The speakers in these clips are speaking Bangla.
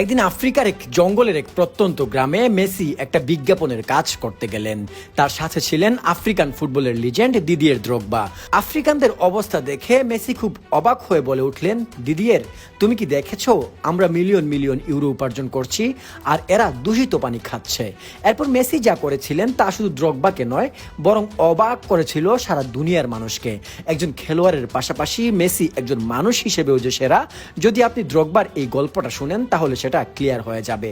একদিন আফ্রিকার এক জঙ্গলের এক প্রত্যন্ত গ্রামে মেসি একটা বিজ্ঞাপনের কাজ করতে গেলেন। তার সাথে ছিলেন আফ্রিকান ফুটবলের লিজেন্ড দিদিয়ের দ্রোগবা। আফ্রিকানদের অবস্থা দেখে মেসি খুব অবাক হয়ে বলে উঠলেন, দিদিয়ের, তুমি কি দেখেছো আমরা মিলিয়ন মিলিয়ন ইউরো উপার্জন করছি আর এরা দূষিত পানি খাচ্ছে। এরপর মেসি যা করেছিলেন তা শুধু দ্রোগবাকে নয়, বরং অবাক করেছিল সারা দুনিয়ার মানুষকে। একজন খেলোয়াড়ের পাশাপাশি মেসি একজন মানুষ হিসেবেও যে সেরা, যদি আপনি দ্রোগবার এই গল্পটা শুনেন তাহলে সেটা ক্লিয়ার হয়ে যাবে।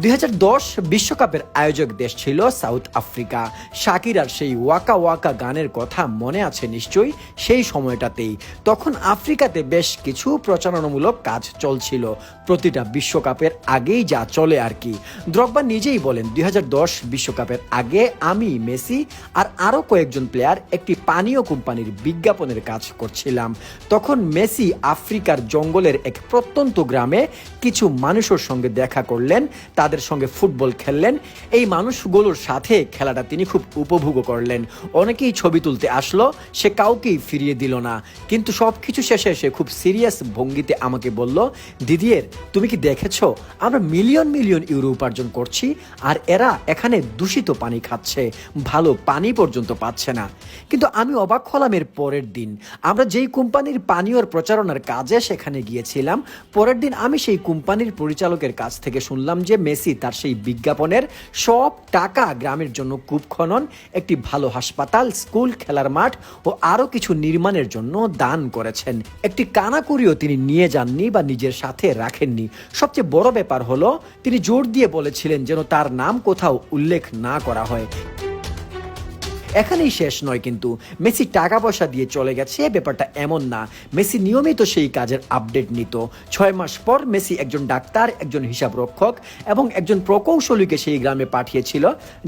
2010 বিশ্বকাপের আয়োজক দেশ ছিল সাউথ আফ্রিকা। শাকিরার সেই ওয়াকা ওয়াকা গানের কথা মনে আছে নিশ্চয়ই। সেই সময়টাতেই তখন আফ্রিকাতে বেশ কিছু প্রচারণামূলক কাজ চলছিল, প্রতিটা বিশ্বকাপের আগেই যা চলে আর কি। দ্রোগবা নিজেই বলেন, 2010 বিশ্বকাপের আগে আমি, মেসি আর আরও কয়েকজন প্লেয়ার একটি পানীয় কোম্পানির বিজ্ঞাপনের কাজ করছিলাম। তখন মেসি আফ্রিকার জঙ্গলের এক প্রত্যন্ত গ্রামে কিছু মানুষের সঙ্গে দেখা করলেন, তাদের সঙ্গে ফুটবল খেললেন। এই মানুষগুলোর সাথে খেলাটা তিনি খুব উপভোগ করলেন। অনেকেই ছবি তুলতে আসলো, সে কাউকেই ফিরিয়ে দিল না। কিন্তু সবকিছু শেষে সে খুব সিরিয়াস ভঙ্গিতে আমাকে বলল, দিদিয়ের, তুমি কি দেখেছো আমরা মিলিয়ন মিলিয়ন ইউরো উপার্জন করছি আর এরা এখানে দূষিত পানি খাচ্ছে, ভালো পানি পর্যন্ত পাচ্ছে না। কিন্তু আমি অবাক হলাম এর পরের দিন। আমরা যেই কোম্পানির পানীয়র প্রচারণার কাজে সেখানে গিয়েছিলাম, পরের দিন আমি সেই কোম্পানির পরিচালকের কাছ থেকে শুনলাম যে মেসি তার সেই বিজ্ঞাপনের সব টাকা গ্রামের জন্য কূপ খনন, একটি ভালো হাসপাতাল, স্কুল, খেলার মাঠ ও আরো কিছু নির্মাণের জন্য দান করেছেন। একটি কানাকড়িও তিনি নিয়ে যাননি বা নিজের সাথে রাখেননি। সবচেয়ে বড় ব্যাপার হলো, তিনি জোর দিয়ে বলেছিলেন যেন তার নাম কোথাও উল্লেখ না করা হয়। এখানেই শেষ নয় কিন্তু, মেসি টাকা পয়সা দিয়ে চলে গেছে ব্যাপারটা এমন না। মেসি নিয়মিত সেই কাজের আপডেট নিত। 6 মাস পর মেসি একজন ডাক্তার, একজন হিসাব রক্ষক এবং একজন প্রকৌশলীকে সেই গ্রামে পাঠিয়েছিল,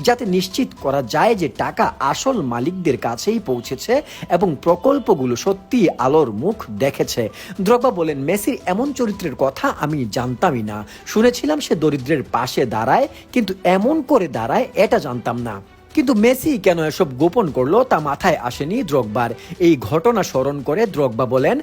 যাতে নিশ্চিত করা যায় যে টাকা আসল মালিকদের কাছেই পৌঁছেছে এবং প্রকল্পগুলো সত্যি আলোর মুখ দেখেছে। দ্রোগবা বলেন, মেসির এমন চরিত্রের কথা আমি জানতামই না। শুনেছিলাম সে দরিদ্রের পাশে দাঁড়ায়, কিন্তু এমন করে দাঁড়ায় এটা জানতাম না। কিন্তু মেসি কেন এসব গোপন করলো তা মাথায় আসেনি দ্রোগবার। এই ঘটনা স্মরণ করে দ্রোগবা বলেন,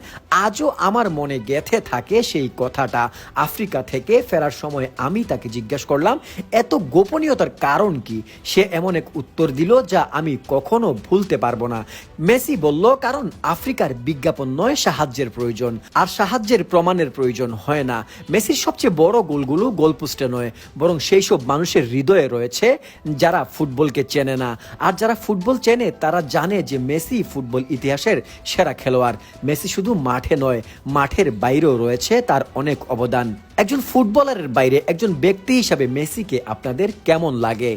আজও আমার মনে গেঁথে থাকে সেই কথাটা। আফ্রিকা থেকে ফেরার সময় আমি তাকে জিজ্ঞেস করলাম, এত গোপনীয়তার কারণ কি? সে এমন এক উত্তর দিল যা আমি কখনো ভুলতে পারবো না। মেসি বলল, কারণ আফ্রিকার বিজ্ঞাপন নয়, সাহায্যের প্রয়োজন, আর সাহায্যের প্রমাণের প্রয়োজন হয় না। মেসির সবচেয়ে বড় গোলগুলো গোলপোস্টে নয়, বরং সেই সব মানুষের হৃদয়ে রয়েছে যারা ফুটবলকে চেনে না। আর যারা ফুটবল চেনে তারা জানে যে মেসি ফুটবল ইতিহাসের সেরা খেলোয়াড়। মেসি শুধু মাঠে নয়, মাঠের বাইরেও রয়েছে তার অনেক অবদান। একজন ফুটবলারের বাইরে একজন ব্যক্তি হিসাবে মেসিকে আপনাদের কেমন লাগে?